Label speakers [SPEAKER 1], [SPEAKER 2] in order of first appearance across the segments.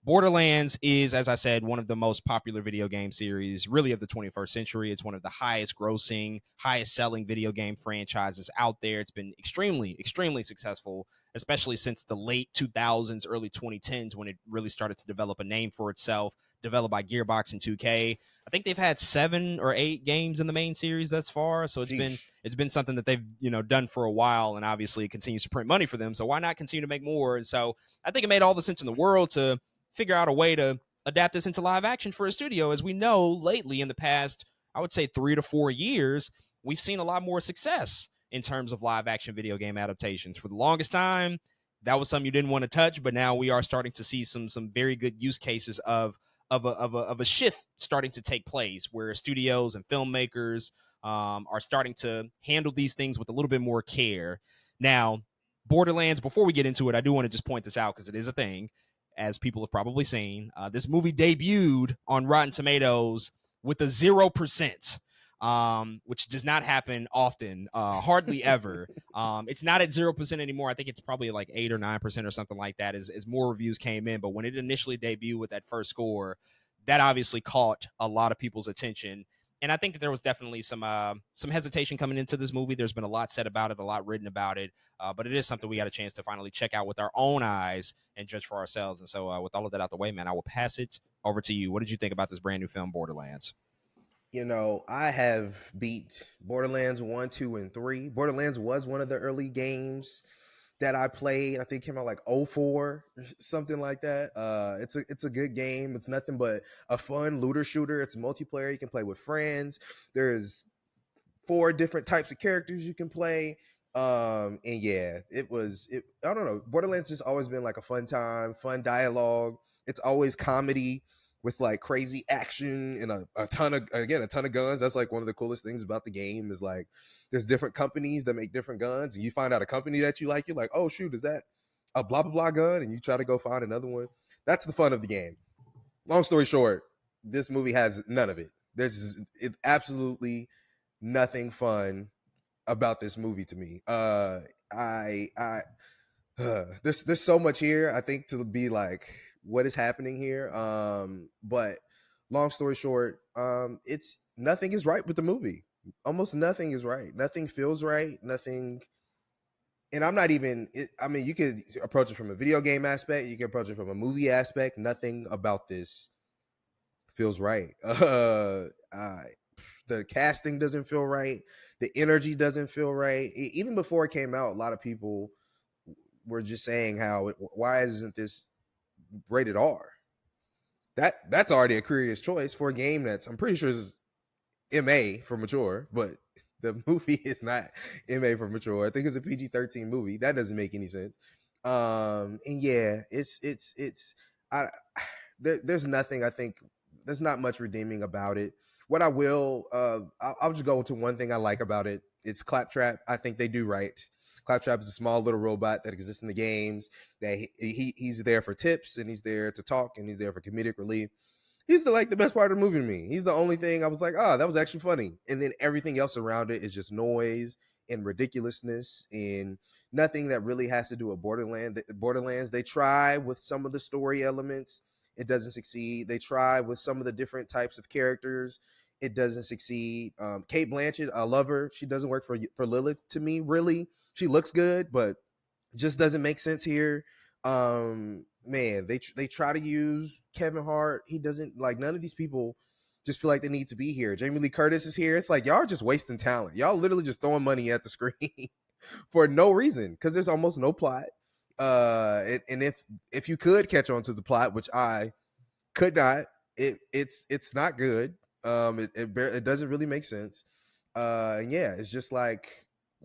[SPEAKER 1] Borderlands is, as I said, one of the most popular video game series, really, of the 21st century. It's one of the highest grossing, highest selling video game franchises out there. It's been extremely, extremely successful, especially since the late 2000s, early 2010s, when it really started to develop a name for itself, developed by Gearbox and 2K. I think they've had 7 or 8 games in the main series thus far, so
[SPEAKER 2] Sheesh.
[SPEAKER 1] it's been something that they've done for a while, and obviously it continues to print money for them. So why not continue to make more? And so I think it made all the sense in the world to figure out a way to adapt this into live action for a studio. As we know, lately in the past, I would say 3 to 4 years, we've seen a lot more success in terms of live action video game adaptations. For the longest time, that was something you didn't want to touch, but now we are starting to see some very good use cases of a shift starting to take place, where studios and filmmakers are starting to handle these things with a little bit more care. Now, Borderlands, before we get into it, I do want to just point this out because it is a thing, as people have probably seen. This movie debuted on Rotten Tomatoes with a 0%. Which does not happen often, hardly ever. It's not at 0% anymore. I think it's probably like 8 or 9% or something like that as more reviews came in. But when it initially debuted with that first score, that obviously caught a lot of people's attention. And I think that there was definitely some hesitation coming into this movie. There's been a lot said about it, a lot written about it, but it is something we got a chance to finally check out with our own eyes and judge for ourselves. And so, with all of that out the way, man, I will pass it over to you. What did you think about this brand new film, Borderlands?
[SPEAKER 2] I have beat Borderlands 1, 2, and 3. Borderlands was one of the early games that I played. I think it came out like '04, something like that. It's a good game. It's nothing but a fun looter shooter. It's multiplayer. You can play with friends. There's 4 different types of characters you can play. And yeah, I don't know. Borderlands just always been like a fun time, fun dialogue. It's always comedy with like crazy action and a ton of guns. That's like one of the coolest things about the game is like there's different companies that make different guns, and you find out a company that you like, you're like, oh shoot, is that a blah blah blah gun? And you try to go find another one. That's the fun of the game. Long story short, this movie has none of it. It's absolutely nothing fun about this movie to me. I there's so much here, I think, to be like, what is happening here? But long story short, it's nothing is right with the movie. Almost nothing is right. Nothing feels right. Nothing. And I'm not even. I mean, you could approach it from a video game aspect. You can approach it from a movie aspect. Nothing about this feels right. The casting doesn't feel right. The energy doesn't feel right. Even before it came out, a lot of people were just saying why isn't this rated R? That's already a curious choice for a game that's, I'm pretty sure, is MA for mature, but the movie is not MA for mature. I think it's a PG-13 movie. That doesn't make any sense. And yeah, I there's nothing, I think there's not much redeeming about it. What I will, I'll just go to one thing I like about it. It's Claptrap. I think they do right. Claptrap is a small little robot that exists in the games. That he's there for tips, and he's there to talk, and he's there for comedic relief. He's the best part of the movie to me. He's the only thing I was like, that was actually funny. And then everything else around it is just noise and ridiculousness and nothing that really has to do with Borderlands. They try with some of the story elements. It doesn't succeed. They try with some of the different types of characters. It doesn't succeed. Kate Blanchett, I love her. She doesn't work for Lilith to me, really. She looks good, but just doesn't make sense here. Man, they try to use Kevin Hart. He doesn't, like, none of these people just feel like they need to be here. Jamie Lee Curtis is here. It's like, y'all are just wasting talent. Y'all literally just throwing money at the screen for no reason, because there's almost no plot. And if you could catch on to the plot, which I could not, it's not good. It doesn't really make sense. And yeah, it's just like,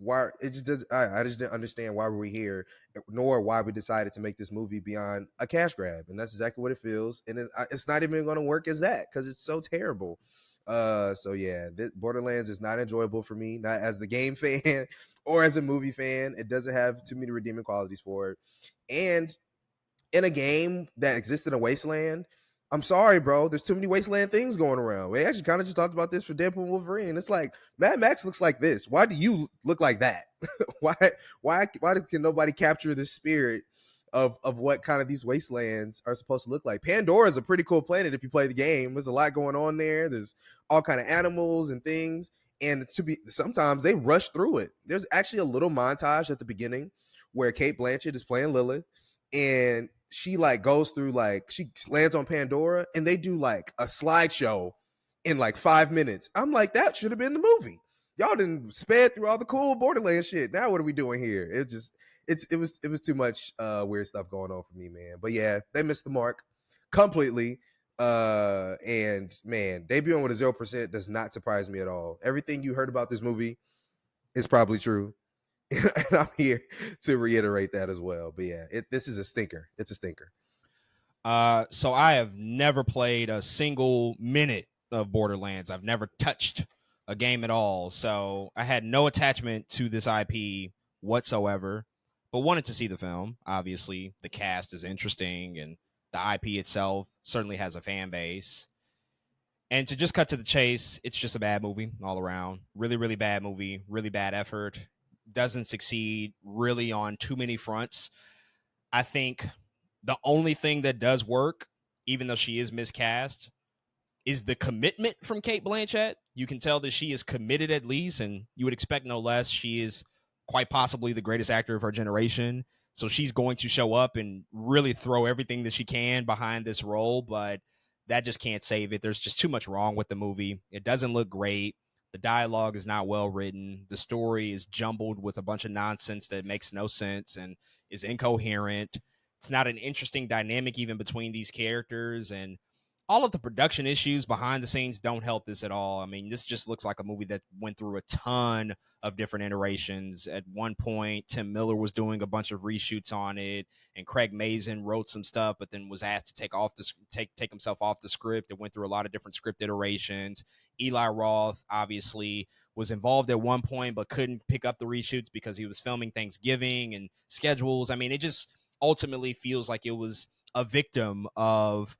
[SPEAKER 2] why it just does. I just didn't understand why we're here, nor why we decided to make this movie beyond a cash grab. And that's exactly what it feels. And it's not even going to work as that, because it's so terrible. So yeah, Borderlands is not enjoyable for me, not as the game fan or as a movie fan. It doesn't have too many redeeming qualities for it. And in a game that exists in a wasteland, I'm sorry, bro. There's too many wasteland things going around. We actually kind of just talked about this for Deadpool and Wolverine. It's like, Mad Max looks like this. Why do you look like that? why can nobody capture the spirit of what kind of these wastelands are supposed to look like. Pandora is a pretty cool planet if you play the game. There's a lot going on there. There's all kind of animals and things. And sometimes they rush through it. There's actually a little montage at the beginning where Kate Blanchett is playing Lilith, and she like goes through, like, she lands on Pandora, and they do like a slideshow in like 5 minutes. I'm like, that should have been the movie. Y'all didn't sped through all the cool Borderlands shit. Now what are we doing here? It was too much weird stuff going on for me, man. But yeah, they missed the mark completely. And man, debuting with a 0% does not surprise me at all. Everything you heard about this movie is probably true. And I'm here to reiterate that as well. But yeah, this is a stinker. It's a stinker.
[SPEAKER 1] So I have never played a single minute of Borderlands. I've never touched a game at all. So I had no attachment to this IP whatsoever, but wanted to see the film. Obviously, the cast is interesting and the IP itself certainly has a fan base. And to just cut to the chase, it's just a bad movie all around. Really, really bad movie, really bad effort. Doesn't succeed really on too many fronts. I think the only thing that does work, even though she is miscast, is the commitment from Kate Blanchett. You can tell that she is committed at least, and you would expect no less. She is quite possibly the greatest actor of her generation. So she's going to show up and really throw everything that she can behind this role, but that just can't save it. There's just too much wrong with the movie. It doesn't look great. The dialogue is not well written. The story is jumbled with a bunch of nonsense that makes no sense and is incoherent. It's not an interesting dynamic even between these characters, and all of the production issues behind the scenes don't help this at all. I mean, this just looks like a movie that went through a ton of different iterations. At one point, Tim Miller was doing a bunch of reshoots on it, and Craig Mazin wrote some stuff, but then was asked to take himself off the script. It went through a lot of different script iterations. Eli Roth obviously was involved at one point, but couldn't pick up the reshoots because he was filming Thanksgiving and schedules. I mean, it just ultimately feels like it was a victim of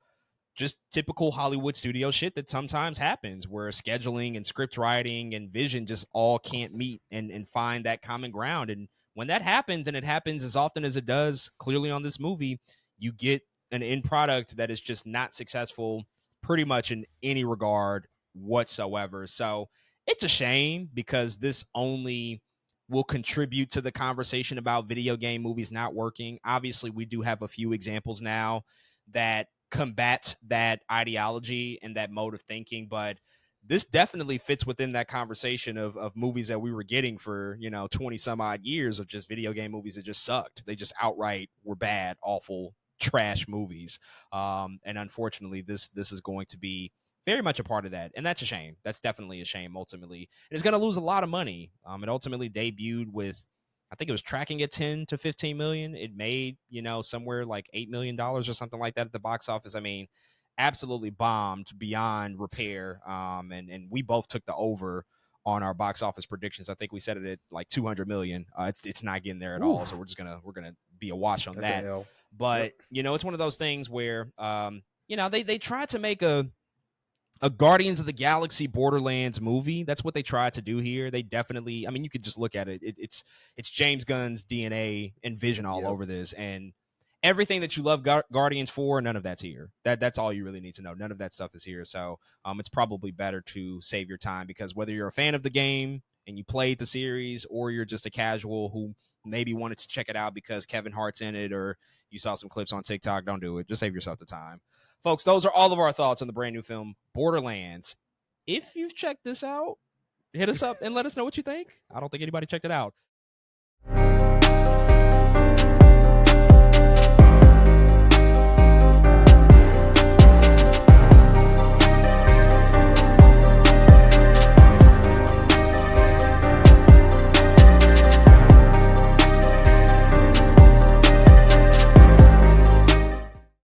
[SPEAKER 1] just typical Hollywood studio shit that sometimes happens, where scheduling and script writing and vision just all can't meet and find that common ground. And when that happens, and it happens as often as it does clearly on this movie, you get an end product that is just not successful pretty much in any regard whatsoever. So it's a shame, because this only will contribute to the conversation about video game movies not working. Obviously, we do have a few examples now that combat that ideology and that mode of thinking, but this definitely fits within that conversation of movies that we were getting for 20 some odd years of just video game movies that just sucked. They just outright were bad, awful, trash movies. And unfortunately, this is going to be very much a part of that, and that's a shame. That's definitely a shame. Ultimately, and it's going to lose a lot of money. It ultimately debuted with, I think it was tracking at 10 to 15 million. It made, somewhere like $8 million or something like that at the box office. I mean, absolutely bombed beyond repair. And we both took the over on our box office predictions. I think we set it at like 200 million. It's not getting there at all. So we're gonna be a wash on that. But yep. It's one of those things where, they tried to make a Guardians of the Galaxy Borderlands movie. That's what they tried to do here. They definitely, I mean, you could just look at it. It's James Gunn's DNA and vision all over this, and everything that you love Guardians for, none of that's here. That's all you really need to know. None of that stuff is here. So it's probably better to save your time, because whether you're a fan of the game and you played the series, or you're just a casual who maybe wanted to check it out because Kevin Hart's in it, or you saw some clips on TikTok, don't do it. Just save yourself the time. Folks, those are all of our thoughts on the brand new film, Borderlands. If you've checked this out, hit us up and let us know what you think. I don't think anybody checked it out.